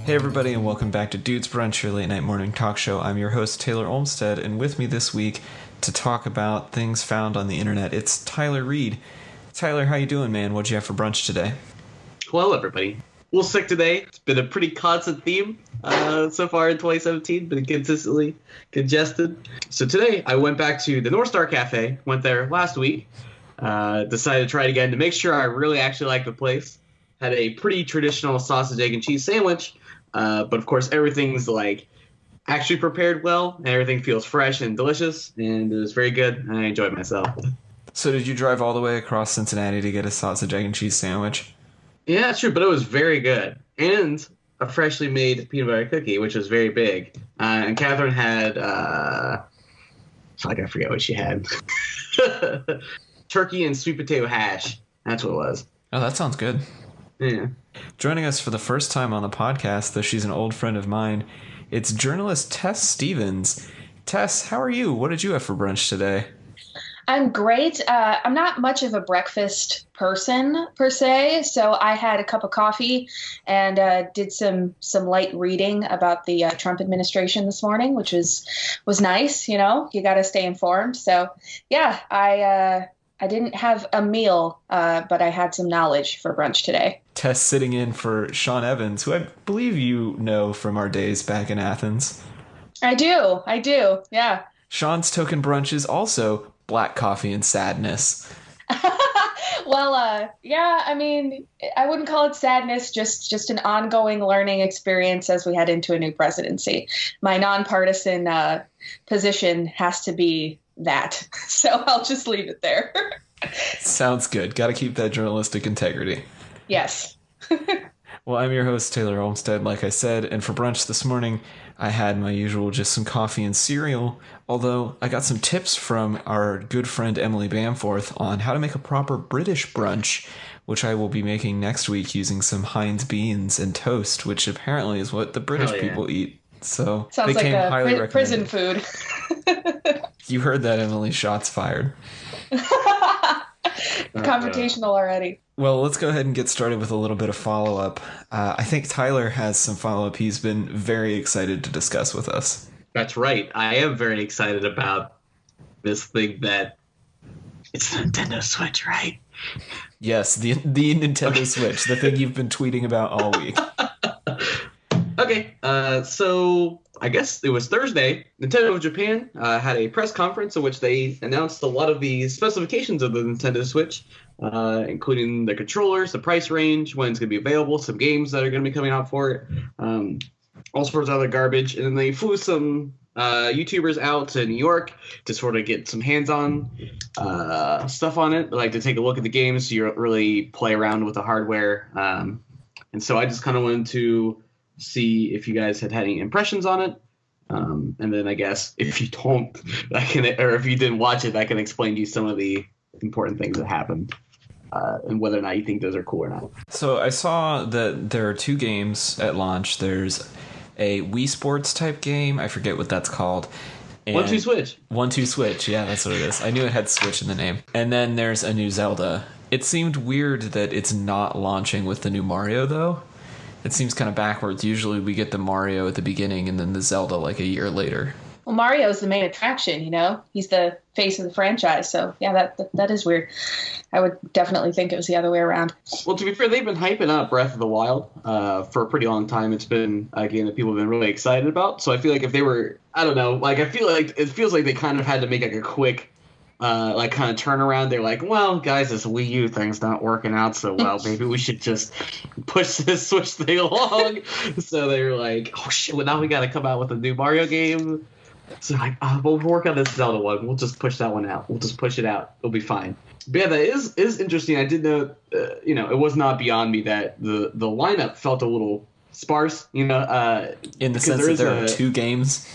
Hey everybody, and welcome back to Dude's Brunch, your late night morning talk show. I'm your host, Taylor Olmstead, and with me this week to talk about things found on the internet, it's Tyler Reed. Tyler, how you doing, man? What'd you have for brunch today? Hello, everybody. A little sick today. It's been a pretty constant theme so far in 2017, been consistently congested. So today, I went back to the North Star Cafe, went there last week, decided to try it again to make sure I really actually like the place. Had a pretty traditional sausage, egg, and cheese sandwich. But of course, everything's like actually prepared well, and everything feels fresh and delicious, and it was very good, and I enjoyed myself. So did you drive all the way across Cincinnati to get a sausage, egg, and cheese sandwich? Yeah, sure, but it was very good. And a freshly made peanut butter cookie, which was very big. And Catherine had, I forget what she had. Turkey and sweet potato hash. That's what it was. Oh, that sounds good. Yeah. Joining us for the first time on the podcast, though she's an old friend of mine, it's journalist Tess Stevens. Tess, how are you? What did you have for brunch today? I'm great. I'm not much of a breakfast person per se, so I had a cup of coffee and did some light reading about the Trump administration this morning, which was nice. You know, you got to stay informed. So yeah, I didn't have a meal, but I had some knowledge for brunch today. Tess sitting in for Sean Evans, who I believe you know from our days back in Athens. I do. Yeah. Sean's token brunch is also black coffee and sadness. Well, yeah, I mean, I wouldn't call it sadness, just an ongoing learning experience as we head into a new presidency. My nonpartisan position has to be that. So I'll just leave it there. Sounds good. Got to keep that journalistic integrity. Yes. Well, I'm your host, Taylor Olmstead, like I said, and for brunch this morning, I had my usual just some coffee and cereal, although I got some tips from our good friend Emily Bamforth on how to make a proper British brunch, which I will be making next week using some Heinz beans and toast, which apparently is what the British people eat. So sounds they came like highly recommended. Prison food. You heard that, Emily. Shots fired. Confrontational already. Well, let's go ahead and get started with a little bit of follow-up. I think Tyler has some follow-up he's been very excited to discuss with us. That's right. I am very excited about this thing that... It's the Nintendo Switch, right? Yes, the Nintendo Switch, the thing you've been tweeting about all week. Okay, so I guess it was Thursday. Nintendo of Japan had a press conference in which they announced a lot of the specifications of the Nintendo Switch, including the controllers, the price range, when it's going to be available, some games that are going to be coming out for it, all sorts of other garbage. And then they flew some YouTubers out to New York to sort of get some hands-on stuff on it, like to take a look at the games, so you really play around with the hardware. And so I just kind of wanted to see if you guys had any impressions on it. And then I guess if you don't, or if you didn't watch it, I can explain to you some of the important things that happened and whether or not you think those are cool or not. So I saw that there are two games at launch. There's a Wii Sports type game. I forget what that's called. 1-2 Switch. 1-2 Switch. Yeah, that's what it is. I knew it had Switch in the name. And then there's a new Zelda. It seemed weird that it's not launching with the new Mario, though. It seems kind of backwards. Usually we get the Mario at the beginning and then the Zelda like a year later. Well, Mario's the main attraction, you know? He's the face of the franchise, so yeah, that is weird. I would definitely think it was the other way around. Well, to be fair, they've been hyping up Breath of the Wild for a pretty long time. It's been a game that people have been really excited about. So I feel like if they were, I don't know, like it feels like they kind of had to make like a quick kind of turnaround. They're like, well, guys, this Wii U thing's not working out so well. Maybe we should just push this Switch thing along. So they were like, oh shit, well, now we got to come out with a new Mario game. So like, we'll work on this Zelda one. We'll just push that one out. We'll just push it out. It'll be fine. But yeah, that is interesting. I did know, it was not beyond me that the lineup felt a little sparse. In the sense that there are two games,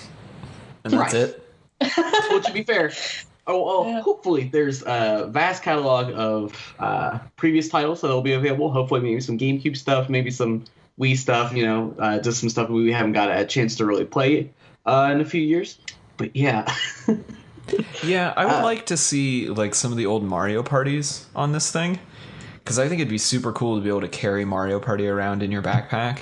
and that's it. Well, to be fair. Hopefully there's a vast catalog of previous titles that'll be available. Hopefully maybe some GameCube stuff, maybe some Wii stuff, just some stuff we haven't got a chance to really play in a few years. But yeah. Yeah, I would like to see like some of the old Mario parties on this thing, because I think it'd be super cool to be able to carry Mario Party around in your backpack.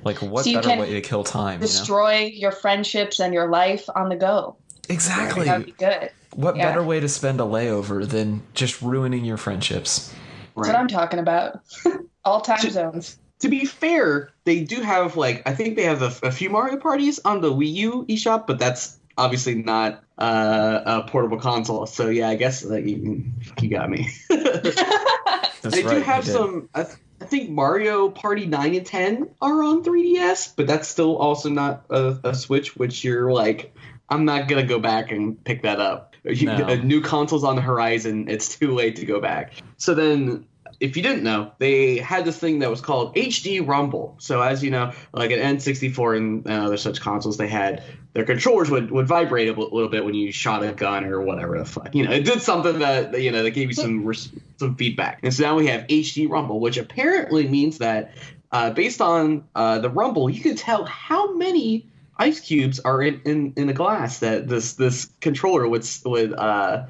Like, what So you better can way to kill time? destroy your friendships and your life on the go. Exactly. That would be good. What better way to spend a layover than just ruining your friendships? That's what I'm talking about. All time zones. To be fair, they do have, like, I think they have a few Mario parties on the Wii U eShop, but that's obviously not a portable console. So, yeah, I guess you got me. They do have some... I think Mario Party 9 and 10 are on 3DS, but that's still also not a Switch, which you're like, I'm not going to go back and pick that up. No. A new console's on the horizon. It's too late to go back. So then, if you didn't know, they had this thing that was called HD Rumble. So as you know, like an N64 and other such consoles, they had their controllers would vibrate a little bit when you shot a gun or whatever the fuck. It did something that that gave you some feedback. And so now we have HD Rumble, which apparently means that based on the rumble, you can tell how many ice cubes are in a glass that this controller would sort of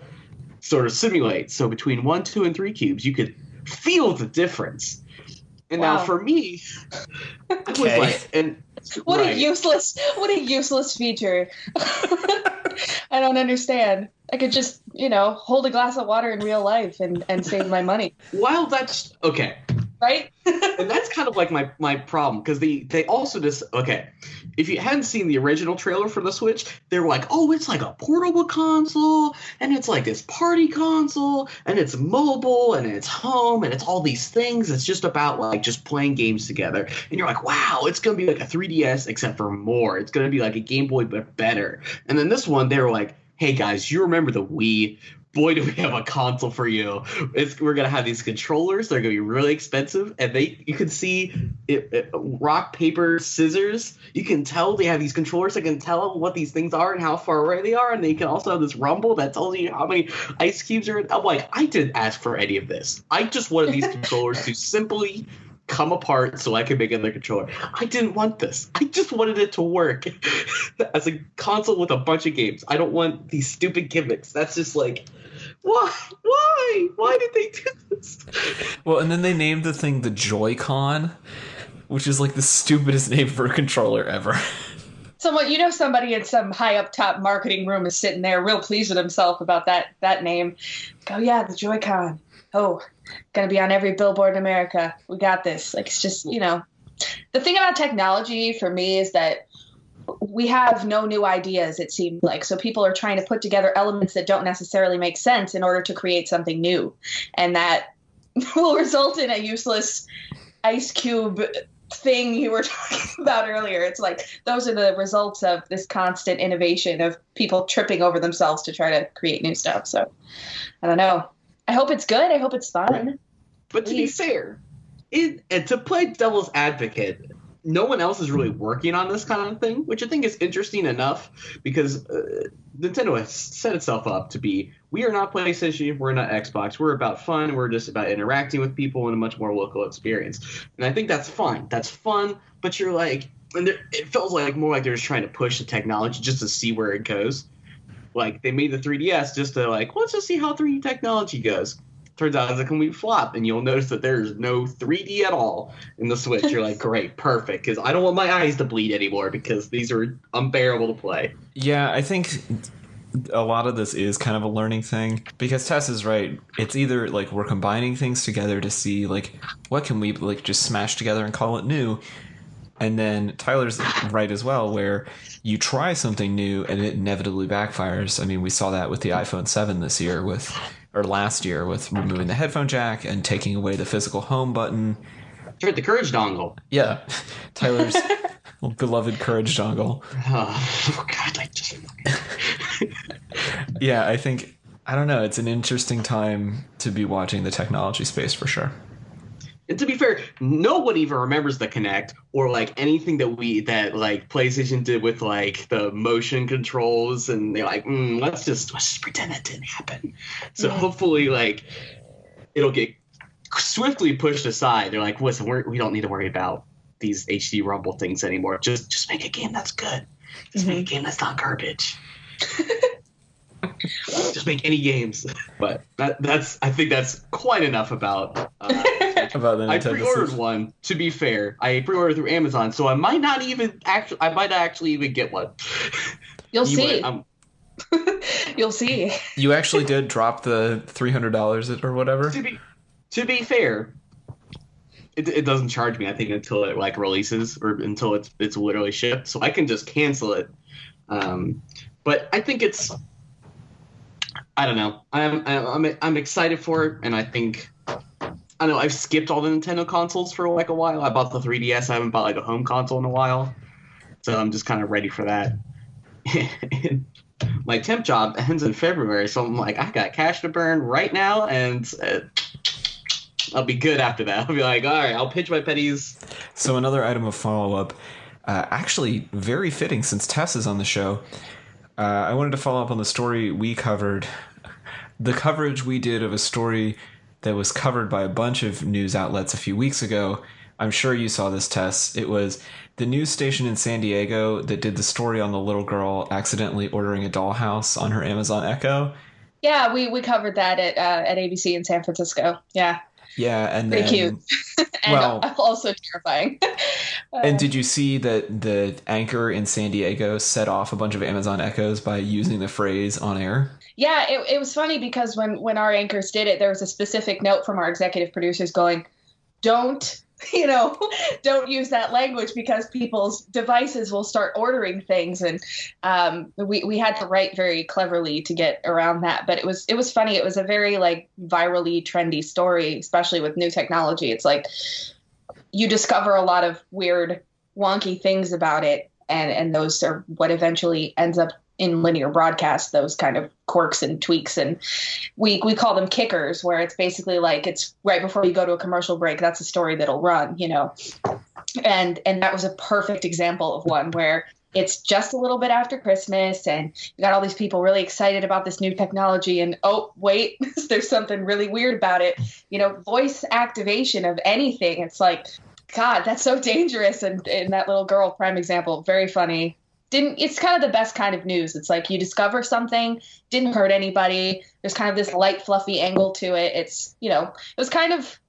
simulate. So between 1, 2, and 3 cubes, you could feel the difference. And now for me, I was like, and what a useless feature. I don't understand. I could just, hold a glass of water in real life and save my money. Well, that's okay. Right? And that's kind of like my problem, because they also just, if you hadn't seen the original trailer for the Switch, they were like, oh, it's like a portable console, and it's like this party console, and it's mobile, and it's home, and it's all these things. It's just about like just playing games together. And you're like, wow, it's going to be like a 3DS except for more. It's going to be like a Game Boy but better. And then this one, they were like, hey guys, you remember the Wii? Boy, do we have a console for you. We're going to have these controllers. They're going to be really expensive. And you can see rock, paper, scissors. You can tell they have these controllers that can tell what these things are and how far away they are. And they can also have this rumble that tells you how many ice cubes are in. I'm like, I didn't ask for any of this. I just wanted these controllers to simply come apart so I could make another controller. I didn't want this. I just wanted it to work as a console with a bunch of games. I don't want these stupid gimmicks. That's just like... Why did they do this? Well, and then they named the thing the JoyCon, which is like the stupidest name for a controller ever. Somebody in some high up top marketing room is sitting there real pleased with himself about that name. Oh yeah, the JoyCon. Oh, gonna be on every billboard in America. We got this. Like, it's just, the thing about technology for me is that we have no new ideas, it seems like. So people are trying to put together elements that don't necessarily make sense in order to create something new. And that will result in a useless ice cube thing you were talking about earlier. It's like those are the results of this constant innovation of people tripping over themselves to try to create new stuff. So I don't know. I hope it's good. I hope it's fun. But to be fair, and to play devil's advocate, no one else is really working on this kind of thing, which I think is interesting enough because Nintendo has set itself up to be, we are not PlayStation, we're not Xbox, we're about fun, we're just about interacting with people in a much more local experience. And I think that's fine. That's fun, but you're like, and it feels like more like they're just trying to push the technology just to see where it goes. Like, they made the 3DS just to like, let's just see how 3D technology goes. Turns out it's a complete flop, and you'll notice that there's no 3D at all in the Switch. You're like, great, perfect, because I don't want my eyes to bleed anymore because these are unbearable to play. Yeah, I think a lot of this is kind of a learning thing because Tess is right. It's either like we're combining things together to see like what can we like just smash together and call it new, and then Tyler's right as well where you try something new and it inevitably backfires. I mean, we saw that with the iPhone 7 this year or last year with removing the headphone jack and taking away the physical home button. Sure, the Courage dongle. Yeah, Tyler's beloved Courage dongle. Oh God, I just... Yeah, I don't know, it's an interesting time to be watching the technology space for sure. And to be fair, no one even remembers the Kinect or like anything that like PlayStation did with like the motion controls, and they're like, let's just pretend that didn't happen. So hopefully, like, it'll get swiftly pushed aside. They're like, listen, we don't need to worry about these HD Rumble things anymore. Just make a game that's good. Just make a game that's not garbage. Just make any games. But I think that's quite enough about about the I Nintendo pre-ordered Switch? one. To be fair, I pre-ordered through Amazon, so I might not actually even get one. You'll Anyway, see. You'll see. You actually did drop the $300 or whatever? To be fair, it doesn't charge me, I think, until it like releases or until it's literally shipped, so I can just cancel it. But I think I don't know. I'm excited for it, and I think I know I've skipped all the Nintendo consoles for like a while. I bought the 3DS. I haven't bought like a home console in a while, so I'm just kind of ready for that. My temp job ends in February, so I'm like, I got cash to burn right now, and I'll be good after that. I'll be like, all right, I'll pitch my pennies. So another item of follow-up, actually very fitting since Tess is on the show. I wanted to follow up on the story we covered. The coverage we did of a story that was covered by a bunch of news outlets a few weeks ago. I'm sure you saw this, Tess. It was the news station in San Diego that did the story on the little girl accidentally ordering a dollhouse on her Amazon Echo. Yeah, we covered that at ABC in San Francisco. Yeah. Yeah, and pretty then, cute. And also terrifying. And did you see that the anchor in San Diego set off a bunch of Amazon Echoes by using the phrase on air? Yeah, it was funny because when our anchors did it, there was a specific note from our executive producers going, don't use that language because people's devices will start ordering things. And we had to write very cleverly to get around that. But it was funny. It was a very like virally trendy story, especially with new technology. It's like you discover a lot of weird, wonky things about it. And those are what eventually ends up in linear broadcast, those kind of quirks and tweaks. And we call them kickers, where it's basically like it's right before you go to a commercial break. That's a story that'll run, and that was a perfect example of one where it's just a little bit after Christmas and you got all these people really excited about this new technology. And, oh, wait, there's something really weird about it. Voice activation of anything. It's like, God, that's so dangerous. And that little girl, prime example, very funny. It's kind of the best kind of news. It's like you discover something, didn't hurt anybody. There's kind of this light, fluffy angle to it. It's, it was kind of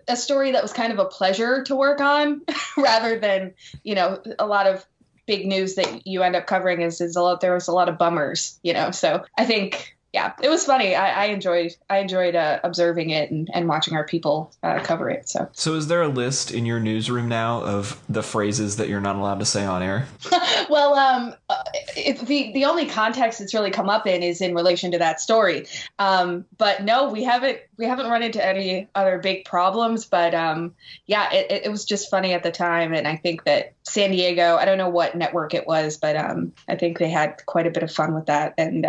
a story that was kind of a pleasure to work on rather than, a lot of big news that you end up covering there was a lot of bummers, so I think, yeah, it was funny. I enjoyed observing it and watching our people cover it. So is there a list in your newsroom now of the phrases that you're not allowed to say on air? Well, the only context it's really come up in is in relation to that story. But no, we haven't run into any other big problems. But yeah, it was just funny at the time, and I think that San Diego, I don't know what network it was, but I think they had quite a bit of fun with that, and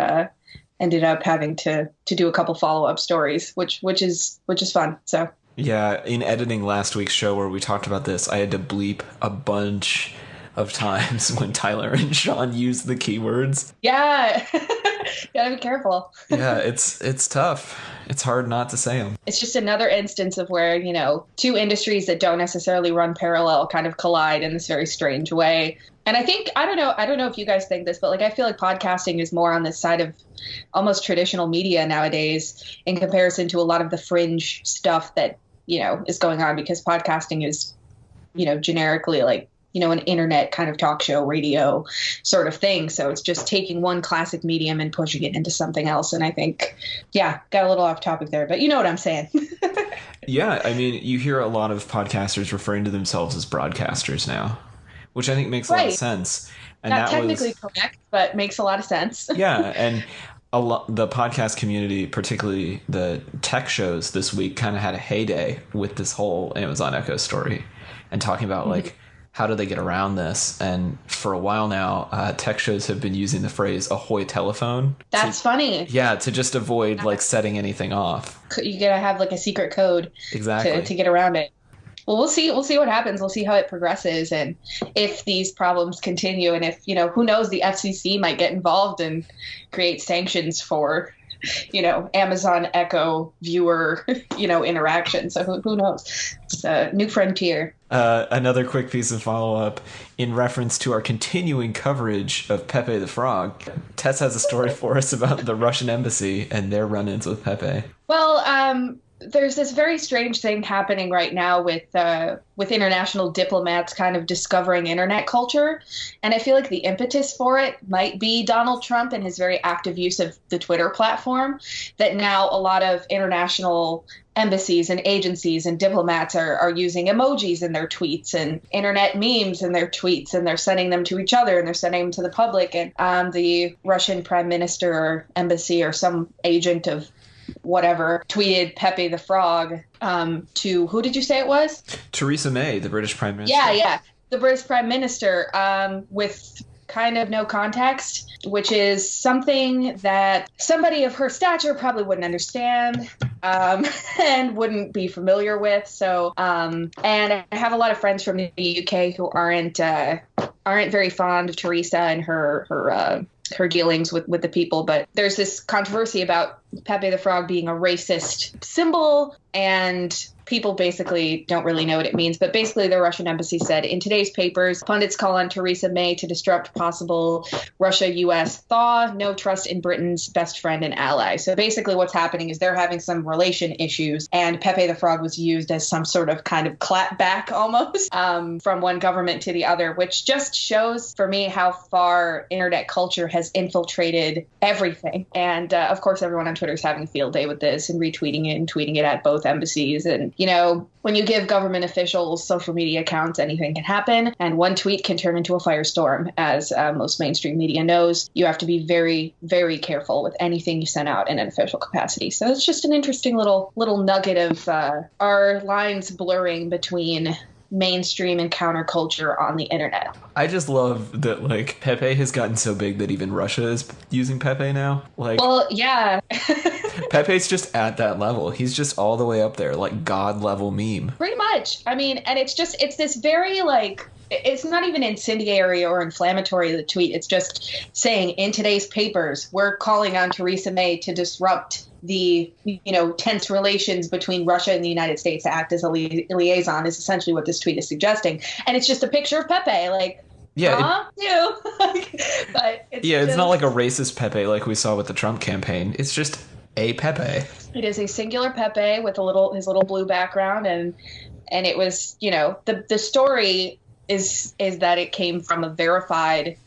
ended up having to do a couple follow-up stories, which is fun. So yeah, in editing last week's show where we talked about this, I had to bleep a bunch of times when Tyler and Sean used the keywords. Yeah. Gotta be careful. Yeah, it's tough. It's hard not to say them. It's just another instance of where, two industries that don't necessarily run parallel kind of collide in this very strange way. And I think, I don't know if you guys think this, but like, I feel like podcasting is more on this side of almost traditional media nowadays in comparison to a lot of the fringe stuff that, is going on, because podcasting is, generically like, an internet kind of talk show, radio sort of thing. So it's just taking one classic medium and pushing it into something else. And I think, yeah, got a little off topic there, but you know what I'm saying. Yeah, I mean, you hear a lot of podcasters referring to themselves as broadcasters now, which I think makes a lot of sense. And not technically correct, but makes a lot of sense. Yeah, and the podcast community, particularly the tech shows this week, kind of had a heyday with this whole Amazon Echo story and talking about like, how do they get around this? And for a while now, tech shows have been using the phrase "ahoy telephone." That's funny. Yeah, to just avoid like setting anything off. You gotta have like a secret code exactly to get around it. Well, we'll see what happens. We'll see how it progresses, and if these problems continue, and if who knows, the FCC might get involved and create sanctions for Amazon Echo viewer interaction. So who knows? It's a new frontier. Another quick piece of follow-up in reference to our continuing coverage of Pepe the Frog. Tess has a story for us about the Russian embassy and their run-ins with Pepe. Well, there's this very strange thing happening right now with international diplomats kind of discovering internet culture, and I feel like the impetus for it might be Donald Trump and his very active use of the Twitter platform. That now a lot of international embassies and agencies and diplomats are using emojis in their tweets and internet memes in their tweets, and they're sending them to each other and they're sending them to the public. And the Russian prime minister or embassy or some agent of whatever tweeted Pepe the Frog to, who did you say it was? Theresa May, the British Prime Minister. Yeah, the British Prime Minister, with kind of no context, which is something that somebody of her stature probably wouldn't understand and wouldn't be familiar with. So, and I have a lot of friends from the UK who aren't very fond of Theresa and her dealings with the people, but there's this controversy about Pepe the Frog being a racist symbol, and people basically don't really know what it means. But basically, the Russian embassy said, in today's papers, pundits call on Theresa May to disrupt possible Russia-U.S. thaw, no trust in Britain's best friend and ally. So basically what's happening is they're having some relation issues, and Pepe the Frog was used as some sort of kind of clapback almost from one government to the other, which just shows for me how far internet culture has infiltrated everything. And of course, everyone on Twitter is having a field day with this and retweeting it and tweeting it at both embassies. And, you know, when you give government officials social media accounts, anything can happen. And one tweet can turn into a firestorm, as most mainstream media knows. You have to be very, very careful with anything you send out in an official capacity. So it's just an interesting little nugget of our lines blurring between mainstream and counterculture on the internet. I just love that, like, Pepe has gotten so big that even Russia is using Pepe now. Like, well, yeah. Pepe's just at that level. He's just all the way up there, like god level meme. Pretty much. I mean, and it's this very, like, it's not even incendiary or inflammatory, the tweet. It's just saying, in today's papers, we're calling on Theresa May to disrupt the, tense relations between Russia and the United States, to act as a liaison, is essentially what this tweet is suggesting. And it's just a picture of Pepe, like, yeah, but it's not like a racist Pepe like we saw with the Trump campaign. It's just a Pepe. It is a singular Pepe with his little blue background, and it was, the story is that it came from a verified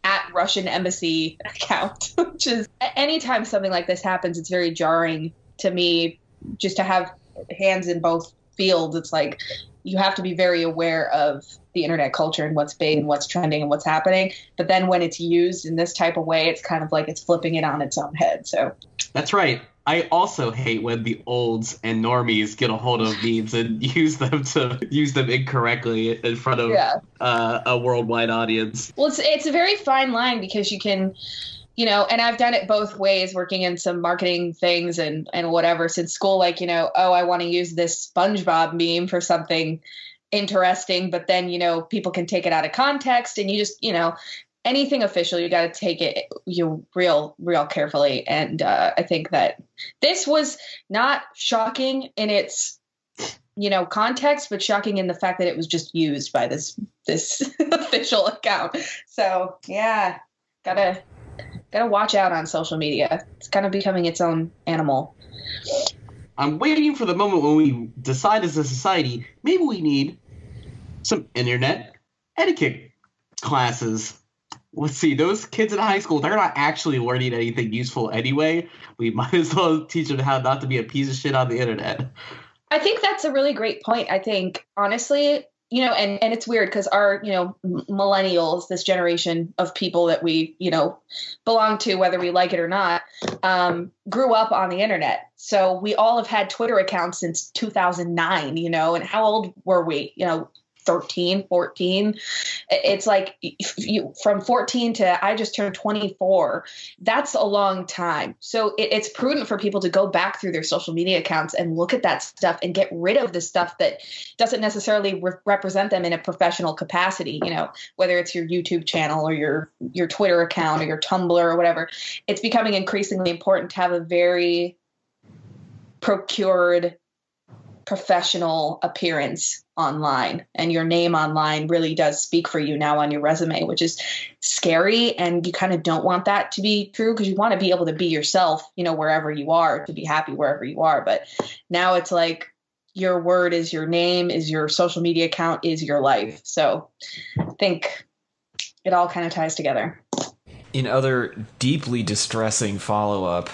at Russian embassy account, which is, anytime something like this happens, it's very jarring to me just to have hands in both fields. It's like, you have to be very aware of the internet culture and what's big and what's trending and what's happening. But then when it's used in this type of way, it's kind of like it's flipping it on its own head. So that's right. I also hate when the olds and normies get a hold of memes and use them incorrectly in front of a worldwide audience. Well, it's a very fine line, because you can, and I've done it both ways, working in some marketing things and whatever since school, like, I want to use this SpongeBob meme for something interesting, but then, people can take it out of context, and you just, anything official, you got to take it real carefully. And I think that this was not shocking in its, context, but shocking in the fact that it was just used by this official account. So yeah, gotta watch out on social media. It's kind of becoming its own animal. I'm waiting for the moment when we decide as a society, maybe we need some internet etiquette classes. Let's see, those kids in high school, they're not actually learning anything useful anyway. We might as well teach them how not to be a piece of shit on the internet. I think that's a really great point. I think, honestly, and it's weird because our, millennials, this generation of people that we, belong to, whether we like it or not, grew up on the internet. So we all have had Twitter accounts since 2009, and how old were we? 13, 14. It's like from 14 to I just turned 24. That's a long time. So it's prudent for people to go back through their social media accounts and look at that stuff and get rid of the stuff that doesn't necessarily represent them in a professional capacity. Whether it's your YouTube channel or your Twitter account or your Tumblr or whatever, it's becoming increasingly important to have a very procured professional appearance online, and your name online really does speak for you now on your resume, which is scary. And you kind of don't want that to be true, because you want to be able to be yourself, wherever you are, to be happy wherever you are. But now it's like your word is your name, is your social media account, is your life. So I think it all kind of ties together. In other deeply distressing follow-up,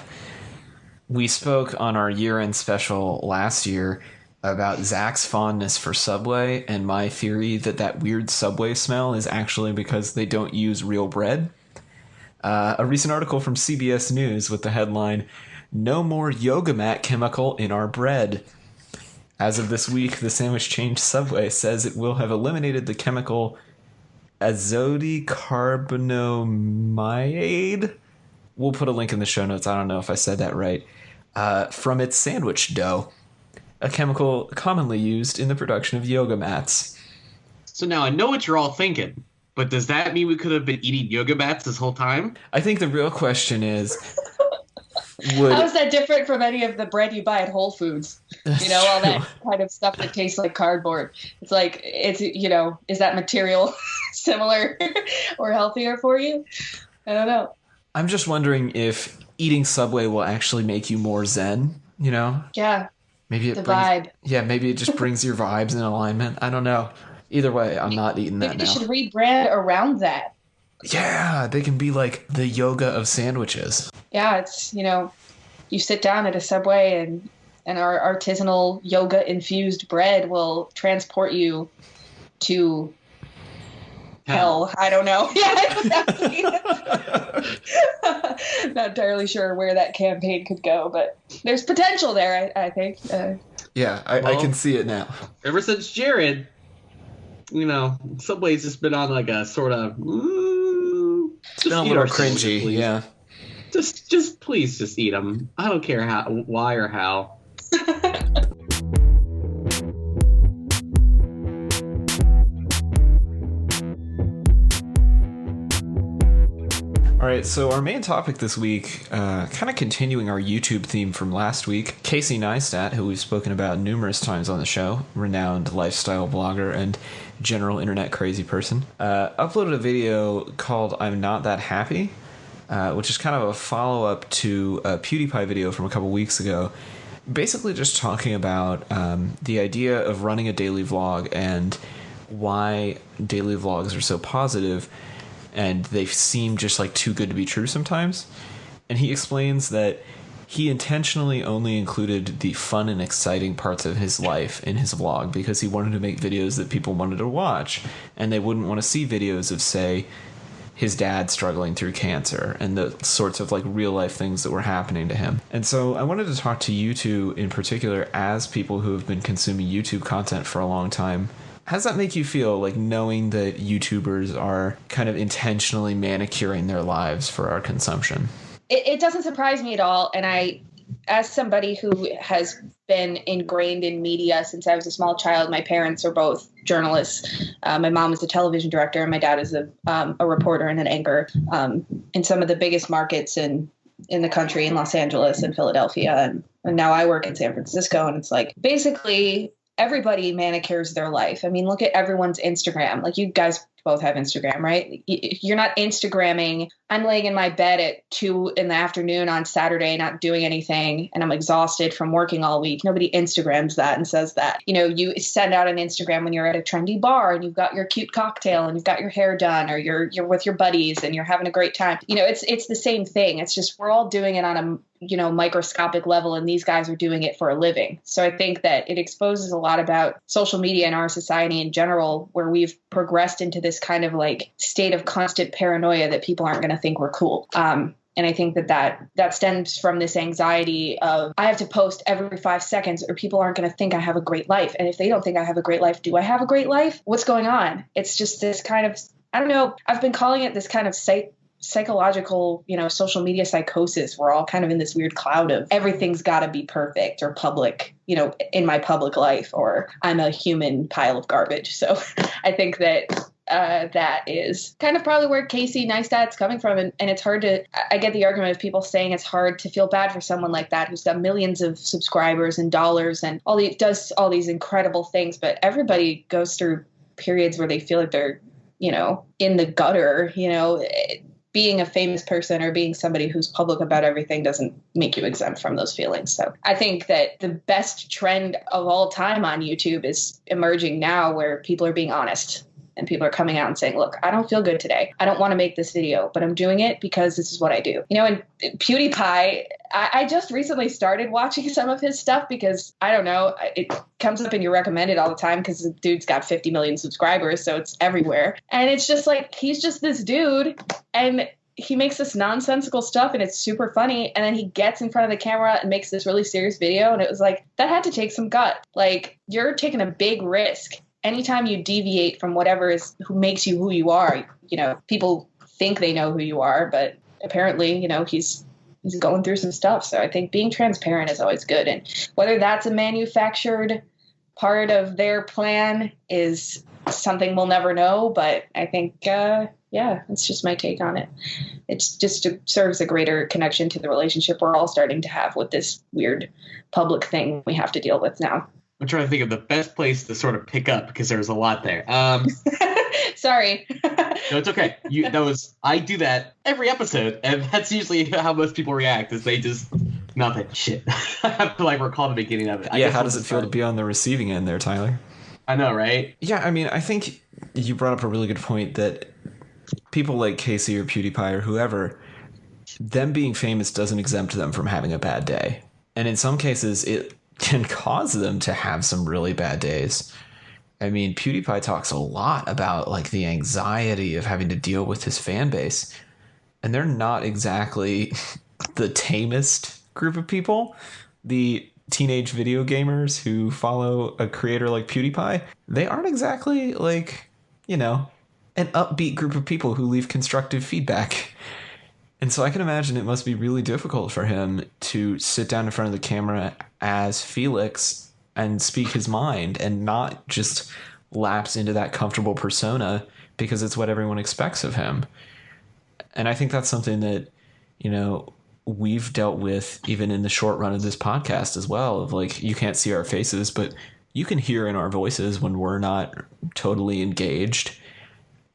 we spoke on our year-end special last year about Zach's fondness for Subway and my theory that weird Subway smell is actually because they don't use real bread. A recent article from CBS News with the headline, "No more yoga mat chemical in our bread." As of this week, the sandwich chain Subway says it will have eliminated the chemical azodicarbonamide. We'll put a link in the show notes. I don't know if I said that right. From its sandwich dough, a chemical commonly used in the production of yoga mats. So now I know what you're all thinking, but does that mean we could have been eating yoga mats this whole time? I think the real question is, how is that different from any of the bread you buy at Whole Foods? All that kind of stuff that tastes like cardboard. It's like, is that material similar or healthier for you? I don't know. I'm just wondering if eating Subway will actually make you more zen, Yeah. Maybe vibe. Yeah, maybe it just brings your vibes in alignment. I don't know. Either way, I'm not eating that now. Maybe they should rebrand around that. Yeah, they can be like the yoga of sandwiches. Yeah, it's, you sit down at a Subway and our artisanal yoga-infused bread will transport you to hell. I don't know. Yeah, exactly. Not entirely sure where that campaign could go, but there's potential there, I think. I can see it now. Ever since Jared, Subway's just been on like a sort of... it's been a little cringy, please. Yeah. Just please just eat them. I don't care why or how. All right, so our main topic this week, kind of continuing our YouTube theme from last week, Casey Niestat, who we've spoken about numerous times on the show, renowned lifestyle blogger and general internet crazy person, uploaded a video called I'm Not That Happy, which is kind of a follow-up to a PewDiePie video from a couple weeks ago, basically just talking about the idea of running a daily vlog and why daily vlogs are so positive, and they seem just like too good to be true sometimes. And he explains that he intentionally only included the fun and exciting parts of his life in his vlog because he wanted to make videos that people wanted to watch, and they wouldn't want to see videos of, say, his dad struggling through cancer and the sorts of like real life things that were happening to him. And so I wanted to talk to you two in particular, as people who have been consuming YouTube content for a long time. How does that make you feel, like knowing that YouTubers are kind of intentionally manicuring their lives for our consumption? It doesn't surprise me at all. And I, as somebody who has been ingrained in media since I was a small child, my parents are both journalists. My mom is a television director, and my dad is a reporter and an anchor in some of the biggest markets in the country, in Los Angeles and Philadelphia. And now I work in San Francisco, and it's like basically everybody manicures their life. I mean, look at everyone's Instagram. Like, you guys both have Instagram, right? You're not Instagramming, I'm laying in my bed at 2 p.m. on Saturday, not doing anything, and I'm exhausted from working all week. Nobody Instagrams that and says that. You send out an Instagram when you're at a trendy bar and you've got your cute cocktail and you've got your hair done, or you're with your buddies and you're having a great time. It's the same thing. It's just we're all doing it on a microscopic level, and these guys are doing it for a living. So I think that it exposes a lot about social media and our society in general, where we've progressed into this kind of like state of constant paranoia that people aren't going to think we're cool. And I think that stems from this anxiety of, I have to post every 5 seconds or people aren't going to think I have a great life. And if they don't think I have a great life, do I have a great life? What's going on? It's just this kind of, I don't know, I've been calling it this kind of psychological, social media psychosis. We're all kind of in this weird cloud of everything's got to be perfect or public, in my public life, or I'm a human pile of garbage. So I think that that is kind of probably where Casey Neistat's coming from. And it's hard to, I get the argument of people saying it's hard to feel bad for someone like that who's got millions of subscribers and dollars and does all these incredible things. But everybody goes through periods where they feel like they're, in the gutter, being a famous person or being somebody who's public about everything doesn't make you exempt from those feelings. So I think that the best trend of all time on YouTube is emerging now, where people are being honest and people are coming out and saying, look, I don't feel good today. I don't want to make this video, but I'm doing it because this is what I do. And PewDiePie, I just recently started watching some of his stuff because, I don't know, it comes up in your recommended all the time because the dude's got 50 million subscribers, so it's everywhere. And it's just like, he's just this dude, and he makes this nonsensical stuff, and it's super funny. And then he gets in front of the camera and makes this really serious video, and it was like, that had to take some gut. Like, you're taking a big risk. Anytime you deviate from who makes you who you are, people think they know who you are, but apparently, he's going through some stuff. So I think being transparent is always good. And whether that's a manufactured part of their plan is something we'll never know. But I think, that's just my take on it. It's just serves a greater connection to the relationship we're all starting to have with this weird public thing we have to deal with now. I'm trying to think of the best place to sort of pick up because there's a lot there. Sorry. No, it's okay. I do that every episode, and that's usually how most people react. Is they just nothing. Shit. I have to recall the beginning of it. How does it feel to be on the receiving end there, Tyler? I know, right? Yeah, I mean, I think you brought up a really good point that people like Casey or PewDiePie or whoever, them being famous doesn't exempt them from having a bad day, and in some cases, it can cause them to have some really bad days. I mean, PewDiePie talks a lot about the anxiety of having to deal with his fan base, and they're not exactly the tamest group of people. The teenage video gamers who follow a creator like PewDiePie, they aren't exactly an upbeat group of people who leave constructive feedback. And so I can imagine it must be really difficult for him to sit down in front of the camera as Felix and speak his mind and not just lapse into that comfortable persona because it's what everyone expects of him. And I think that's something that, we've dealt with even in the short run of this podcast as well, of you can't see our faces, but you can hear in our voices when we're not totally engaged.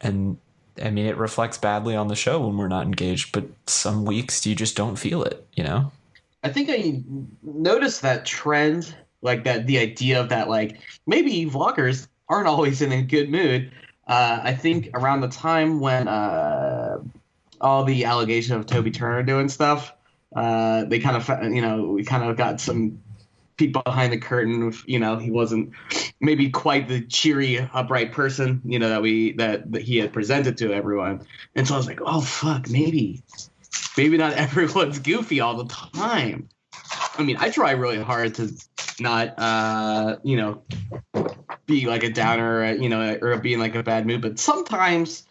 And I mean, it reflects badly on the show when we're not engaged, but some weeks you just don't feel it, I think I noticed that trend, the idea of that, maybe vloggers aren't always in a good mood. I think around the time when all the allegation of Toby Turner doing stuff, they kind of, we kind of got some peek behind the curtain. He wasn't maybe quite the cheery, upright person, that he had presented to everyone. And so I was like, oh fuck, maybe not everyone's goofy all the time. I mean, I try really hard to not, be a downer, or be in a bad mood. But sometimes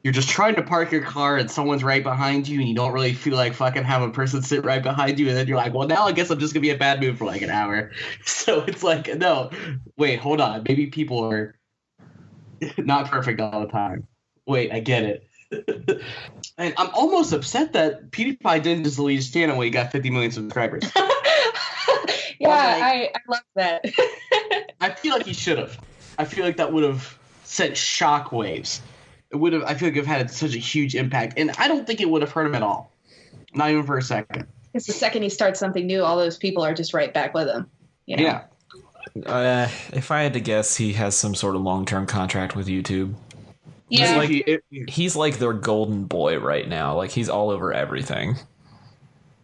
you're just trying to park your car and someone's right behind you and you don't really feel like fucking have a person sit right behind you. And then you're like, well, now I guess I'm just gonna be in a bad mood for an hour. So it's no, wait, hold on. Maybe people are not perfect all the time. Wait, I get it. And I'm almost upset that PewDiePie didn't just delete his channel when he got 50 million subscribers. Yeah, I love that. I feel like he should have. I feel like that would have sent shockwaves. It would have. I feel like it had such a huge impact, and I don't think it would have hurt him at all. Not even for a second. Because the second he starts something new, all those people are just right back with him. Yeah. If I had to guess, he has some sort of long-term contract with YouTube. Yeah. He's like their golden boy right now. He's all over everything.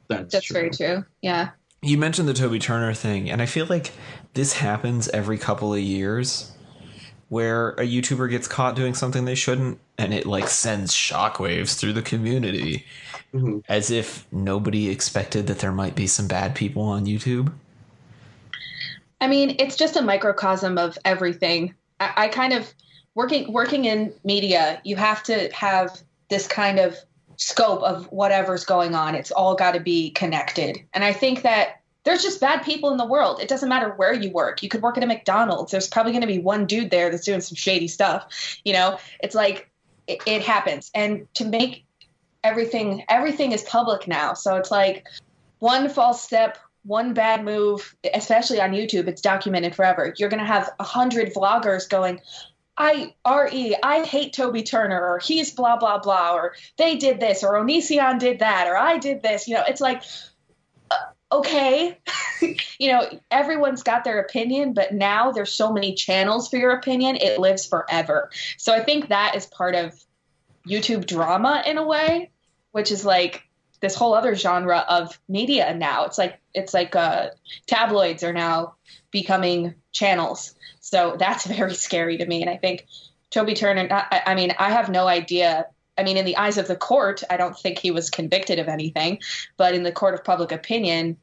That's true. Very true. Yeah. You mentioned the Toby Turner thing, and I feel like this happens every couple of years where a YouTuber gets caught doing something they shouldn't, and it sends shockwaves through the community, as if nobody expected that there might be some bad people on YouTube. I mean, it's just a microcosm of everything. I kind of working in media, you have to have this kind of scope of whatever's going on. It's all got to be connected. And I think that there's just bad people in the world. It doesn't matter where you work. You could work at a McDonald's. There's probably going to be one dude there that's doing some shady stuff. It's like it happens. And to make everything is public now. So it's like one false step, one bad move, especially on YouTube, it's documented forever. You're going to have 100 vloggers going, I hate Toby Turner, or he's blah, blah, blah, or they did this, or Onision did that, or I did this. It's like, okay, everyone's got their opinion, but now there's so many channels for your opinion. It lives forever. So I think that is part of YouTube drama in a way, which is like this whole other genre of media now. It's like tabloids are now becoming channels. So that's very scary to me. And I think Toby Turner, I have no idea. I mean, in the eyes of the court, I don't think he was convicted of anything, but in the court of public opinion,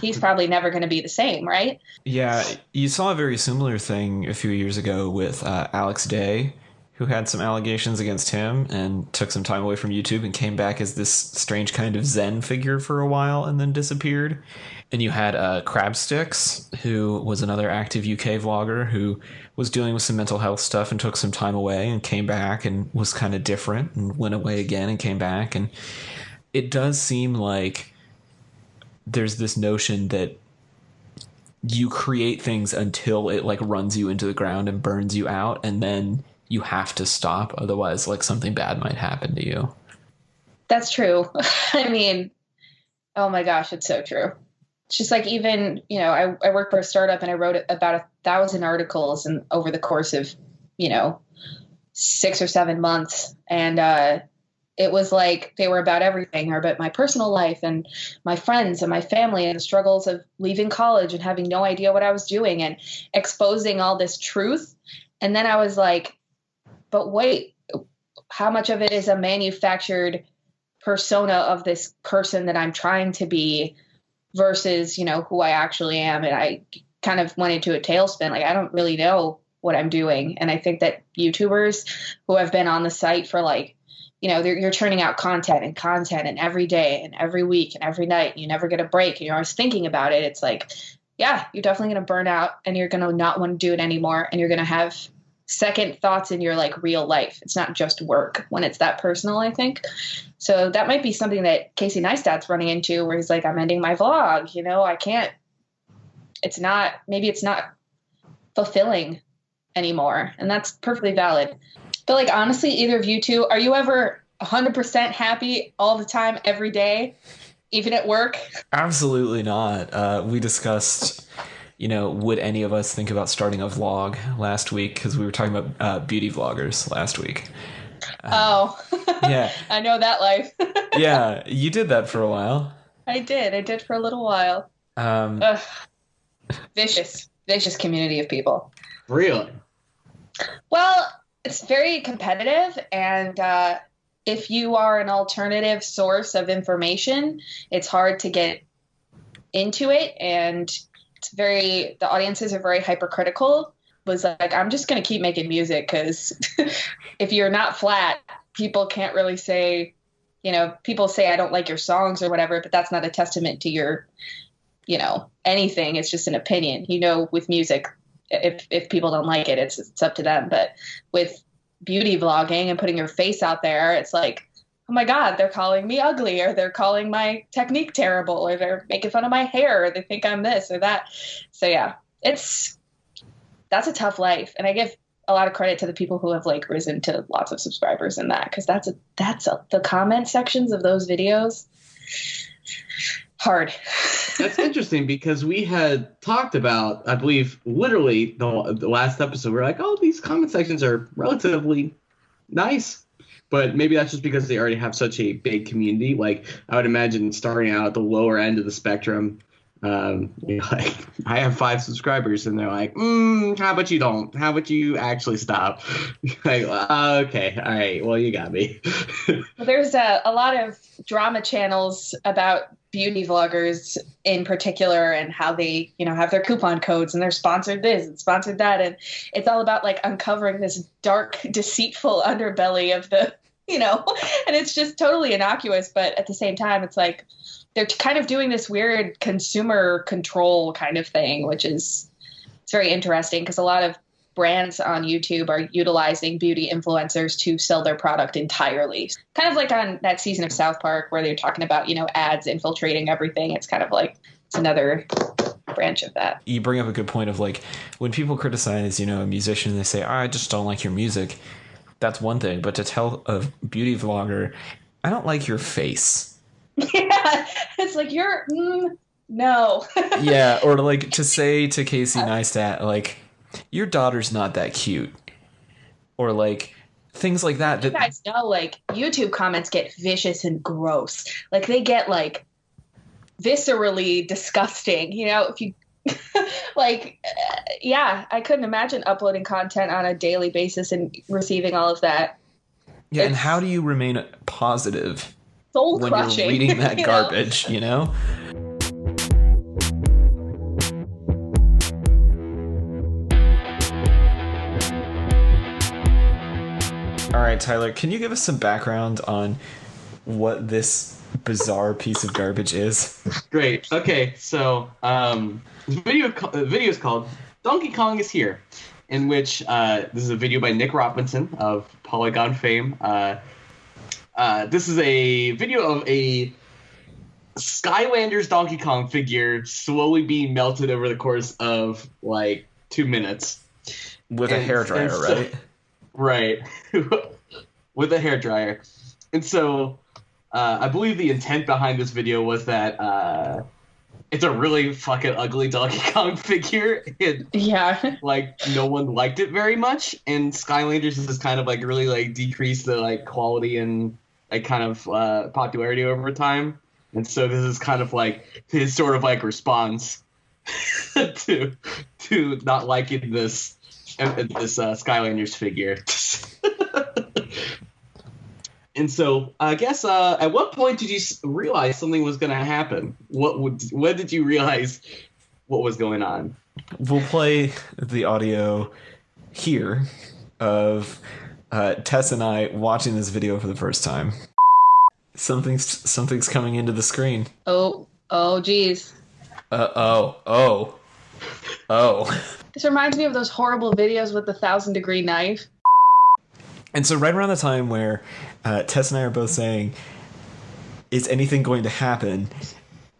he's probably never going to be the same, right? Yeah, you saw a very similar thing a few years ago with Alex Day, who had some allegations against him and took some time away from YouTube and came back as this strange kind of Zen figure for a while and then disappeared. And you had Crabsticks, who was another active UK vlogger who was dealing with some mental health stuff and took some time away and came back and was kind of different and went away again and came back. And it does seem like there's this notion that you create things until it like runs you into the ground and burns you out, and then you have to stop. Otherwise, like something bad might happen to you. That's true. I mean, oh my gosh, it's so true. It's just like, even, I work for a startup and I wrote about 1,000 articles over the course of, 6 or 7 months. And it was like they were about everything, or about my personal life and my friends and my family and the struggles of leaving college and having no idea what I was doing and exposing all this truth. And then I was like, but wait, how much of it is a manufactured persona of this person that I'm trying to be versus, who I actually am? And I kind of went into a tailspin. Like, I don't really know what I'm doing. And I think that YouTubers who have been on the site for like, you're churning out content and every day and every week and every night, and you never get a break and you're always thinking about it. It's like, yeah, you're definitely going to burn out and you're going to not want to do it anymore. And you're going to have second thoughts in your like real life. It's not just work when it's that personal, I think. So that might be something that Casey Neistat's running into, where he's like, I'm ending my vlog. I can't, maybe it's not fulfilling anymore. And that's perfectly valid. But like, honestly, either of you two, are you ever 100% happy all the time, every day, even at work? Absolutely not. We discussed, would any of us think about starting a vlog last week? Because we were talking about beauty vloggers last week. Yeah. I know that life. Yeah, you did that for a while. I did for a little while. Vicious community of people. Really? Well, it's very competitive, and if you are an alternative source of information, it's hard to get into it, and the audiences are very hypercritical. Was like, I'm just going to keep making music, because if you're not flat, people can't really say, people say I don't like your songs or whatever, but that's not a testament to your, anything. It's just an opinion. With music, if people don't like it, it's up to them. But with beauty vlogging and putting your face out there, it's like, oh my God, they're calling me ugly, or they're calling my technique terrible, or they're making fun of my hair, or they think I'm this or that. So yeah, that's a tough life. And I give a lot of credit to the people who have like risen to lots of subscribers in that, because the comment sections of those videos, hard. That's interesting, because we had talked about, I believe, literally the last episode. We're like, oh, these comment sections are relatively nice. But maybe that's just because they already have such a big community. Like, I would imagine starting out at the lower end of the spectrum, like, I have 5 subscribers, and they're like, how about you don't? How about you actually stop? Like, okay, all right, well, you got me. Well, there's a lot of drama channels about beauty vloggers in particular, and how they, have their coupon codes, and they're sponsored this and sponsored that. And it's all about like uncovering this dark, deceitful underbelly of the, and it's just totally innocuous. But at the same time, it's like, they're kind of doing this weird consumer control kind of thing, which is it's very interesting because a lot of brands on YouTube are utilizing beauty influencers to sell their product entirely. Kind of like on that season of South Park where they're talking about, ads infiltrating everything. It's kind of like it's another branch of that. You bring up a good point of like when people criticize, a musician and they say, I just don't like your music. That's one thing. But to tell a beauty vlogger, I don't like your face. Yeah, it's like no. Yeah, or like to say to Casey Neistat, like, your daughter's not that cute. Or like things like that. You guys know, like, YouTube comments get vicious and gross. Like, they get like viscerally disgusting. If you like, yeah, I couldn't imagine uploading content on a daily basis and receiving all of that. Yeah, and how do you remain positive soul when crushing, you're reading that garbage, All right, Tyler, can you give us some background on what this bizarre piece of garbage is? Great. Okay, so the video is called Donkey Kong is Here, in which this is a video by Nick Robinson of Polygon fame. This is a video of a Skylanders Donkey Kong figure slowly being melted over the course of like 2 minutes. With a hairdryer, right? Right. With a hairdryer. And so I believe the intent behind this video was that it's a really fucking ugly Donkey Kong figure. And, yeah. Like, no one liked it very much. And Skylanders has kind of, like, really, like, decreased the, like, quality and, like, kind of popularity over time. And so this is kind of, like, his sort of, like, response to not liking this Skylanders figure. And so I guess at what point did you realize something was going to happen? When did you realize what was going on? We'll play the audio here of Tess and I watching this video for the first time. Something's coming into the screen. Oh, geez. Oh. This reminds me of those horrible videos with the 1,000-degree knife. And so right around the time where Tess and I are both saying, is anything going to happen?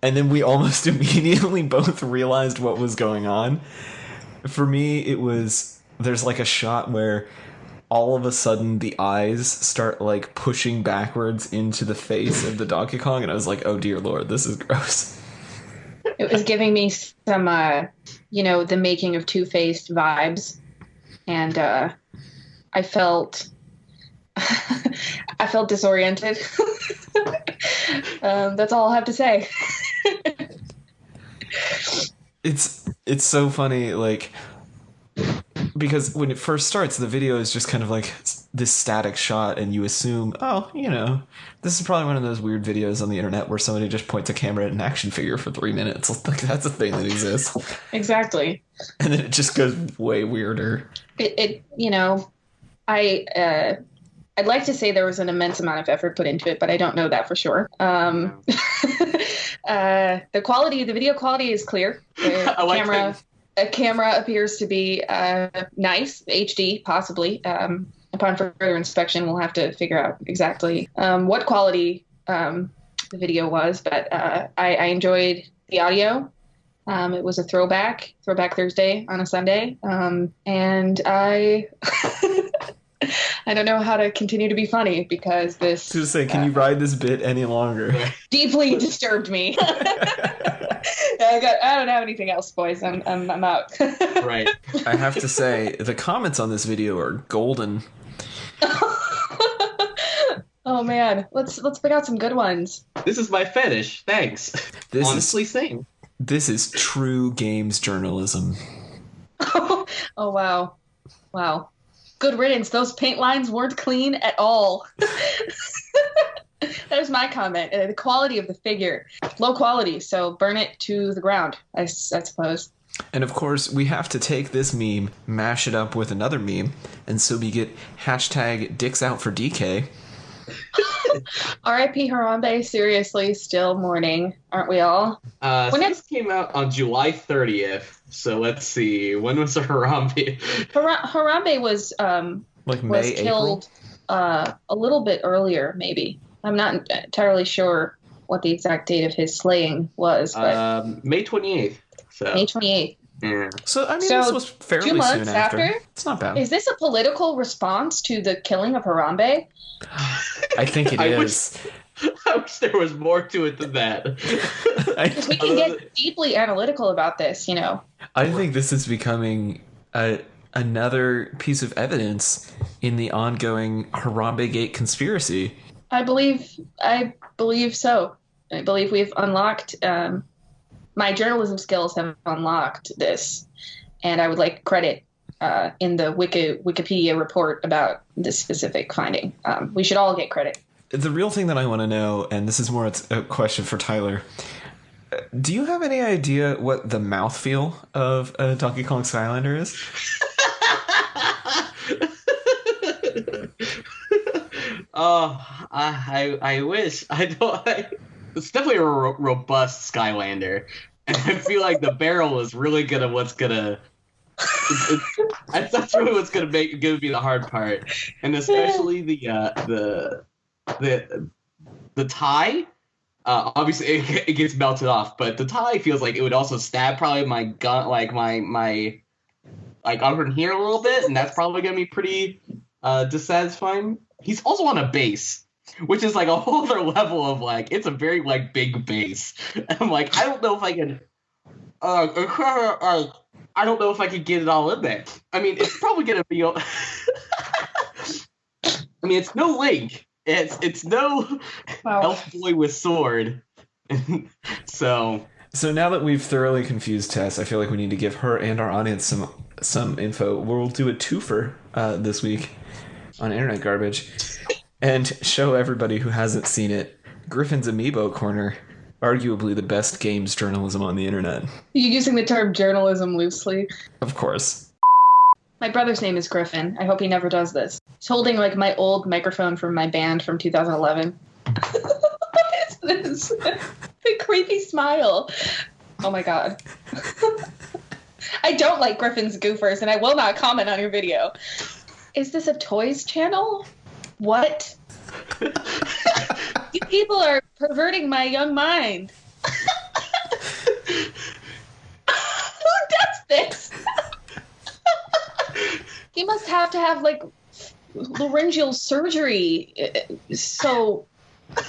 And then we almost immediately both realized what was going on. For me, it was, there's like a shot where all of a sudden the eyes start like pushing backwards into the face of the Donkey Kong. And I was like, oh dear Lord, this is gross. It was giving me some, the making of Two-Faced vibes. And I felt disoriented. That's all I'll have to say. It's so funny, like, because when it first starts, the video is just kind of like this static shot, and you assume, this is probably one of those weird videos on the internet where somebody just points a camera at an action figure for 3 minutes. Like, that's a thing that exists. Exactly. And then it just goes way weirder. I'd like to say there was an immense amount of effort put into it, but I don't know that for sure. The video quality is clear. The camera appears to be nice, HD, possibly. Upon further inspection, we'll have to figure out exactly what quality the video was, but I enjoyed the audio. It was a throwback Thursday on a Sunday, and I don't know how to continue to be funny because this. To say, can you ride this bit any longer? Deeply disturbed me. I don't have anything else, boys. I'm out. Right. I have to say, the comments on this video are golden. Oh man, let's pick out some good ones. This is my fetish. Thanks. Same. This is true games journalism. Oh wow. Good riddance. Those paint lines weren't clean at all. That was my comment. The quality of the figure, low quality. So burn it to the ground, I suppose. And of course, we have to take this meme, mash it up with another meme, and so we get hashtag dicks out for DK. R.I.P. Harambe, seriously, still mourning, aren't we all? So this came out on July 30th. So let's see. When was Harambe? Harambe was Like was May, killed a little bit earlier, maybe. I'm not entirely sure what the exact date of his slaying was, but May 28th. So. May 28th. Yeah. So, I mean, So, this was fairly 2 months soon after. after? It's not bad. Is this a political response to the killing of Harambe? I think it is. I wish there was more to it than that. Because we can get deeply analytical about this, you know. I think this is becoming another piece of evidence in the ongoing Harambe Gate conspiracy. I believe so. I believe we've unlocked my journalism skills have unlocked this, and I would like credit in the Wikipedia report about this specific finding. We should all get credit. The real thing that I want to know, and this is more a question for Tyler, do you have any idea what the mouthfeel of a Donkey Kong Skylander is? I wish. It's definitely a robust Skylander. And I feel like the barrel is really that's really what's gonna be the hard part, and especially the tie. Obviously, it gets melted off, but the tie feels like it would also stab probably my gun, like my up in here a little bit, and that's probably gonna be pretty dissatisfying. He's also on a base, which is like a whole other level of like, it's a very like big base. And I'm like, I don't know if I can. I don't know if I could get it all in there. I mean, it's probably gonna be. I mean, it's no Link. It's no elf boy with sword. So now that we've thoroughly confused Tess, I feel like we need to give her and our audience some info. We'll do a twofer this week on Internet Garbage and show everybody who hasn't seen it Griffin's Amiibo Corner, arguably the best games journalism on the internet. You're using the term journalism loosely. Of course. My brother's name is Griffin. I hope he never does this. He's holding like my old microphone from my band from 2011. What is this? The creepy smile. Oh my god. I don't like Griffin's goofers, and I will not comment on your video. Is this a toys channel? What? You people are perverting my young mind. Who does this? He must have to have like laryngeal surgery. So,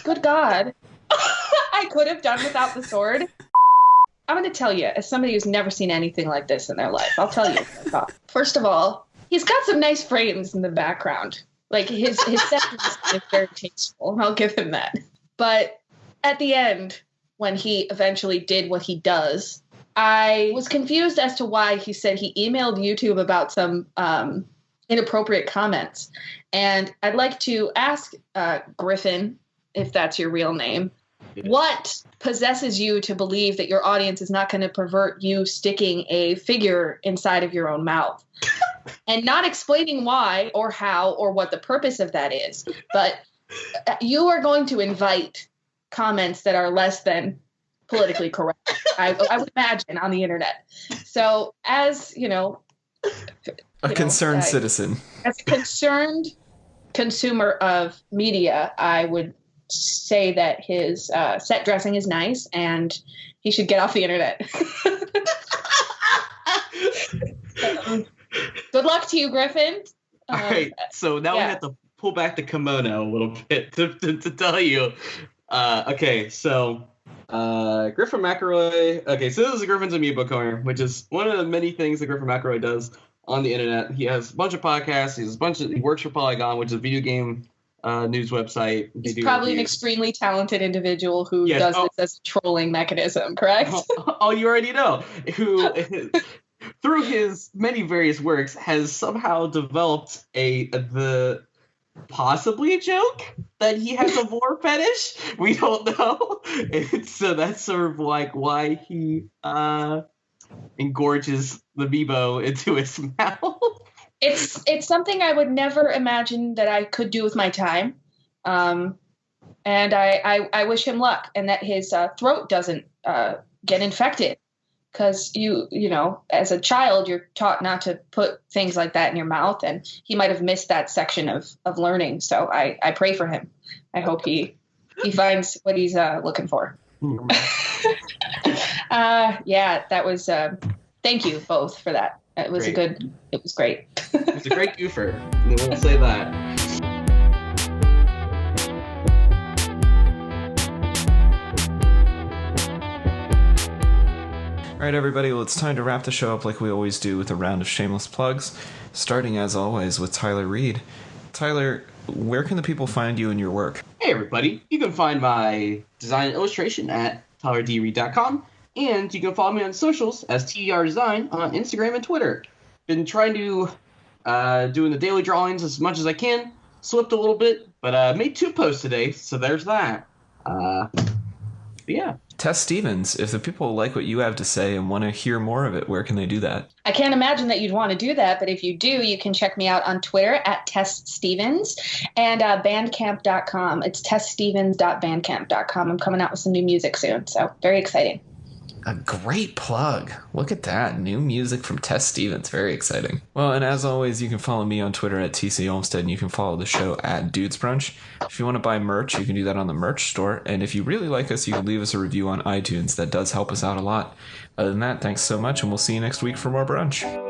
good God. I could have done without the sword. I'm going to tell you, as somebody who's never seen anything like this in their life, I'll tell you. First of all, he's got some nice frames in the background. Like, his set is very tasteful, and I'll give him that. But at the end, when he eventually did what he does, I was confused as to why he said he emailed YouTube about some inappropriate comments. And I'd like to ask Griffin, if that's your real name, what possesses you to believe that your audience is not going to pervert you sticking a figure inside of your own mouth? And not explaining why or how or what the purpose of that is. But you are going to invite comments that are less than politically correct, I would imagine, on the internet. So as, a concerned citizen. As a concerned consumer of media, I would say that his set dressing is nice and he should get off the internet. Good luck to you, Griffin. All right, so now we have to pull back the kimono a little bit to tell you. Okay, so Griffin McElroy. Okay, so this is Griffin's Amiibo Corner, which is one of the many things that Griffin McElroy does on the internet. He has a bunch of podcasts. He works for Polygon, which is a video game news website. He's probably an extremely talented individual who does this as a trolling mechanism, correct? Oh, you already know. Who, through his many various works, has somehow developed the possibly a joke that he has a vor fetish. We don't know. And so that's sort of like why he engorges the Amiibo into his mouth. It's something I would never imagine that I could do with my time. And I wish him luck, and that his throat doesn't get infected. Because you know, as a child, you're taught not to put things like that in your mouth, and he might have missed that section of learning. So I pray for him. I hope he finds what he's looking for. Yeah, that was. Thank you both for that. It was Great. It was great. He's a great goofer. I will say that. All right, everybody, well, it's time to wrap the show up like we always do with a round of shameless plugs, starting as always with Tyler Reed. Tyler, where can the people find you and your work? Hey everybody, you can find my design and illustration at tylerdreed.com, and you can follow me on socials as TER Design on Instagram and Twitter. Been trying to doing the daily drawings as much as I can. Slipped a little bit, but made 2 posts today, so there's that. But yeah. Tess Stevens, if the people like what you have to say and want to hear more of it, where can they do that? I can't imagine that you'd want to do that, but if you do, you can check me out on Twitter at Tess Stevens and bandcamp.com. It's tessstevens.bandcamp.com. I'm coming out with some new music soon, so very exciting. A great plug. Look at that. New music from Tess Stevens. Very exciting. Well, and as always, you can follow me on Twitter at TC Olmstead, and you can follow the show at Dudes Brunch. If you want to buy merch, you can do that on the merch store. And if you really like us, you can leave us a review on iTunes. That does help us out a lot. Other than that, thanks so much, and we'll see you next week for more brunch.